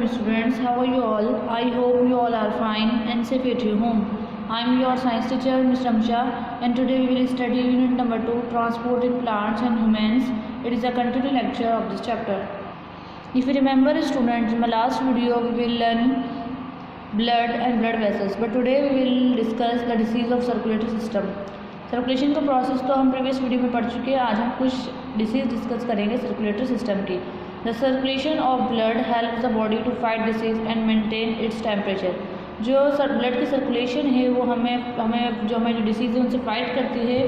students, how are you all? I hope you all are fine and safe at your home. I am your science teacher, Ms. Ramsha, and today we will study unit number 2, Transport in Plants and Humans. It is a continued lecture of this chapter. If you remember, students, in my last video we will learn blood and blood vessels, but today we will discuss the disease of circulatory system. Circulation का process तो हम previous video में पढ़ चुके हैं. आज हम कुछ डिसीज़ डिस्कस करेंगे सर्कुलेटरी सिस्टम की. The circulation of blood help the body to fight disease and maintain its temperature. जो ब्लड की सर्कुलेशन है वो हमें जो डिसीज़ है उनसे फाइट करती है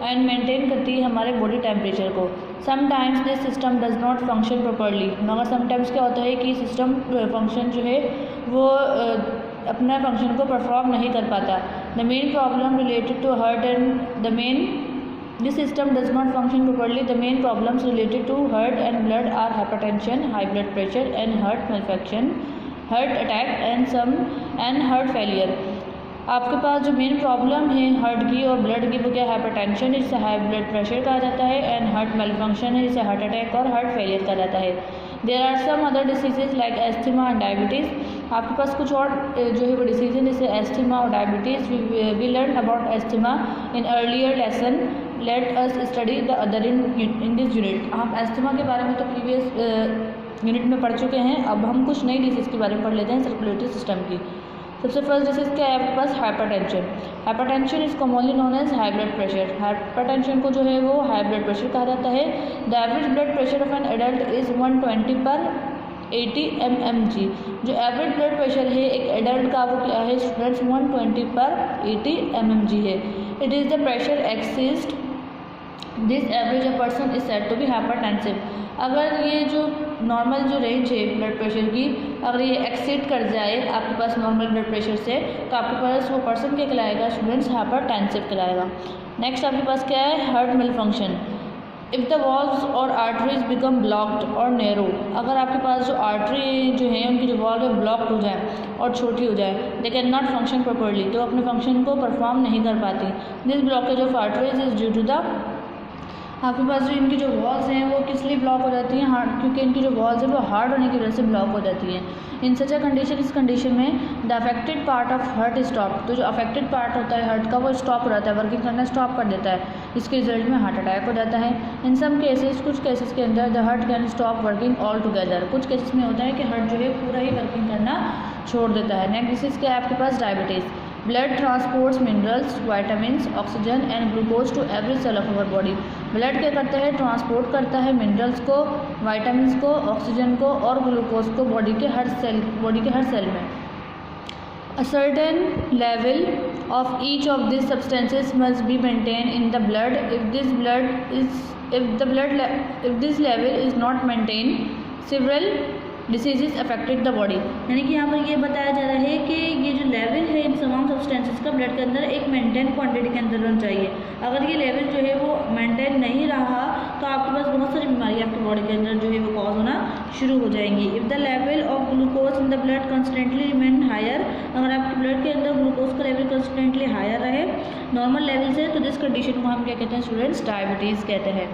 एंड मेंटेन करती है हमारे बॉडी टेम्परेचर को. Sometimes this system does not function properly, मगर समटाइम्स क्या होता है कि सिस्टम फंक्शन जो है वो अपना फंक्शन को परफॉर्म नहीं कर पाता. The main problem related to heart and this system does not function properly. The main problems related to heart and blood are hypertension, high blood pressure and heart malfunction, heart attack and heart failure. आपके पास जो main problem है heart की और blood की वो क्या, hypertension जिसे हाई ब्लड प्रेशर कहा जाता है, एंड हार्ट मेलफंक्शन है जिसे हार्ट अटैक और हार्ट फेलियर कहा जाता है. There are some other diseases like asthma and diabetes. आपके पास कुछ और जो है वो डिसीज है जैसे एस्थमा और diabetes. We learn about asthma in earlier lesson. Let us study the other in this unit. हम एस्थमा के बारे में तो प्रीवियस यूनिट में पढ़ चुके हैं. अब हम कुछ नई डिसीज़ के बारे में पढ़ लेते हैं सर्कुलेटरी सिस्टम की. सबसे फर्स्ट डिसीज़ क्या है आपके पास, hypertension. Hypertension is commonly known as high blood pressure. Hypertension को जो है वो हाई ब्लड प्रेशर कहा जाता है. The average blood pressure of an adult is 120/80 mmHg. जो एवरेज ब्लड प्रेशर है एक एडल्ट का वो क्या है स्टूडेंट्स, 120/80 mmHg है. It is the pressure exist this average a person is said to be hypertensive. अगर ये जो नॉर्मल जो रेंज है ब्लड प्रेशर की, अगर ये एक्सीड कर जाए आपके पास नॉर्मल ब्लड प्रेशर से, तो आपके पास वो पर्सन क्या कहलाएगा स्टूडेंट्स, हाइपरटेंसिव कहलाएगा. नेक्स्ट आपके पास क्या है, heart malfunction. If the valves और आर्टरीज बिकम ब्लॉक्ड और नैरो. अगर आपके पास जो आर्टरी जो है उनकी जो वॉल्व है ब्लॉक्ड हो जाए और छोटी हो जाए, they can not function properly, तो अपने फंक्शन को परफॉर्म नहीं कर पाती. This blockage of arteries is due to the, आपके पास जो इनकी जो वॉल्स हैं वो किस लिए ब्लॉक हो जाती हैं, हार्ड, क्योंकि इनकी जो वॉल्स हैं वो हार्ड होने की वजह से ब्लॉक हो जाती हैं. इन सच अ कंडीशन, इस कंडीशन में the affected part of heart stop. तो जो अफेक्टेड पार्ट होता है हार्ट का वो स्टॉप हो जाता है, वर्किंग करना स्टॉप कर देता है. इसके रिजल्ट में हार्ट अटैक हो जाता है. इन सम केसेस, कुछ केसेस के अंदर the heart can stop working all together. कुछ केसेस में होता है कि हार्ट जो है पूरा ही वर्किंग करना छोड़ देता है. नेक्स्ट डिसीज़ क्या है आपके पास, diabetes. Blood transports minerals, vitamin, oxygen and glucose to every cell of our body. Blood क्या करता है, ट्रांसपोर्ट करता है मिनरल्स को, वाइटामिन को, ऑक्सीजन को और ग्लूकोज को बॉडी के हर सेल में. A certain level of each of these substances must be maintained in the blood. If this level is not maintained, several diseases affected the body. यानी कि यहाँ पर ये बताया जा रहा है कि ये जो लेवल है इन तमाम सब्सटेंसेस का ब्लड के अंदर एक मेंटेन क्वांटिटी के अंदर रहना चाहिए. अगर ये लेवल जो है वो मेंटेन नहीं रहा तो आपके पास बहुत सारी बीमारी आपकी बॉडी के अंदर जो है वो कॉज होना शुरू हो जाएंगी. If the level of glucose in the blood constantly remain higher, अगर आपके ब्लड के अंदर ग्लूकोज का लेवल कंस्टेंटली हायर रहे नॉर्मल लेवल से, तो जिस कंडीशन को हम क्या कहते हैं स्टूडेंट्स, डायबिटीज़ कहते हैं.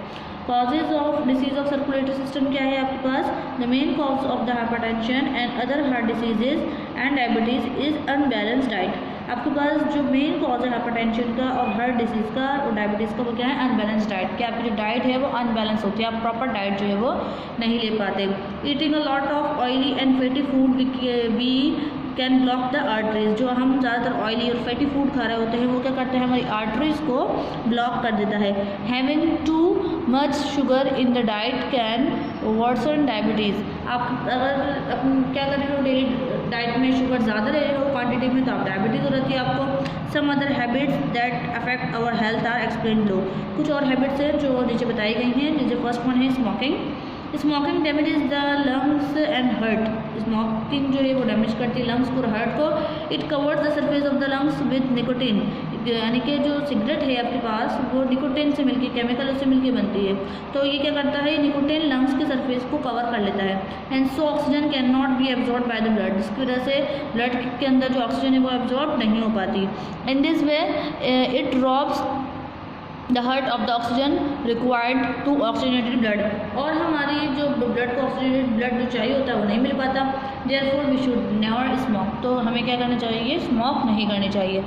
Causes of disease of circulatory system क्या है आपके पास, the main cause of the hypertension and other heart diseases and diabetes is unbalance diet. आपके पास जो मेन कॉज है हाइपरटेंशन का और हार्ट डिसीज़ का और डायबिटीज़ का वो क्या है, अनबैलेंस डाइट. कि आपकी जो डाइट है वो अनबैलेंस होती है, आप प्रॉपर डाइट जो है वो नहीं ले पाते. Eating a lot of oily and fatty food भी कैन ब्लॉक द आर्टरीज. जो हम ज़्यादातर ऑयली और फैटी फूड खा रहे होते हैं वो क्या करते हैं, हमारी आर्टरीज को ब्लॉक कर देता है. Having too much sugar in the diet can worsen diabetes. आप अगर क्या कर रहे हो, डेली डाइट में शुगर ज़्यादा ले रहे हो क्वांटिटी में, तो आप डायबिटीज़ हो रहती है आपको. Some other habits that affect our health are explain लो. कुछ और हैबिट्स हैं जो नीचे बताई गई हैं. जैसे फर्स्ट वन है smoking. Smoking damages the lungs and heart. Smoking जो है वो डैमेज करती है लंग्स को और हार्ट को. It covers the surface of the lungs with nicotine. यानी कि जो सिगरेट है आपके पास वो निकोटीन से मिलके, केमिकल उससे मिलके बनती है, तो ये क्या करता है, निकोटीन लंग्स के सरफेस को कवर कर लेता है. And so oxygen can not be absorb by the blood. जिसकी वजह से ब्लड के अंदर जो ऑक्सीजन है वो एब्जॉर्ब नहीं हो पाती. In this way it robs the heart of the oxygen required to oxygenated blood. और हमारी जो ब्लड को ऑक्सीजनेटेड ब्लड जो चाहिए होता है वो नहीं मिल पाता. Therefore we should never smoke. तो हमें क्या करना चाहिए, स्मोक नहीं करनी चाहिए।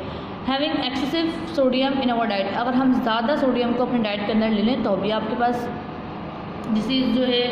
Having excessive sodium in our diet, अगर हम ज़्यादा सोडियम को अपने डाइट के अंदर ले लें तो भी आपके पास डिसीज़ जो है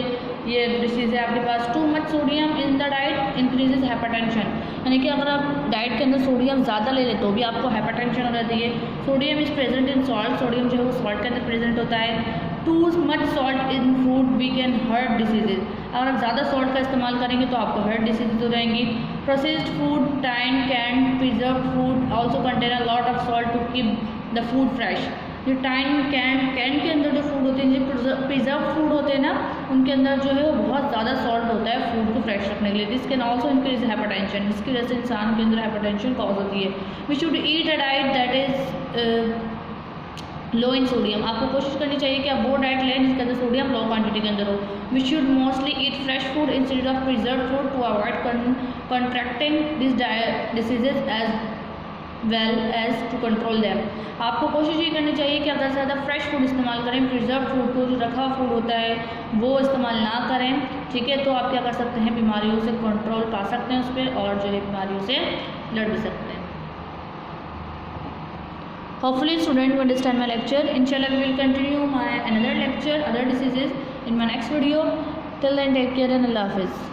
ये डिसीज़ है आपके पास। Too much sodium in the diet increases hypertension, यानी कि अगर आप डाइट के अंदर सोडियम ज़्यादा ले लें तो भी आपको हाइपरटेंशन हो जाती है। Sodium is present in salt, sodium जो है वो सॉल्ट के अंदर प्रेजेंट होता है। Too much salt in food we can heart diseases, अगर आप ज़्यादा सॉल्ट का इस्तेमाल करेंगे तो आपको हर्ट डिसीजेज हो जाएंगी। Processed food, time, can, preserve food also contain a lot of salt to keep the food fresh. जो टाइम कैन के अंदर जो फूड होते हैं, जो प्रिजर्व फूड होते हैं ना, उनके अंदर जो है वो बहुत ज़्यादा सॉल्ट होता है फूड को फ्रेश रखने के लिए। This can also increase hypertension, जिसकी वजह से इंसान के अंदर हाइपरटेंशन कॉज होती है। We should eat a diet that is low in sodium, आपको कोशिश करनी चाहिए कि आप वो डाइट लें जिसके अंदर सोडियम लो क्वांटिटी के अंदर हो। We should mostly eat fresh food instead of preserve food to avoid contracting this diseases as well as to control them. आपको कोशिश ये करनी चाहिए कि ज़्यादा से ज़्यादा फ्रेश फूड इस्तेमाल करें, प्रिजर्व फूड को, जो रखा फूड होता है वो इस्तेमाल ना करें, ठीक है। तो आप क्या कर सकते हैं, बीमारियों से कंट्रोल पा सकते हैं उस पर, और जो है बीमारियों से लड़ भी सकते हैं। Hopefully student will understand my lecture. Inshallah we will continue my another lecture, other diseases in my next video. Till then take care and Allah Hafiz.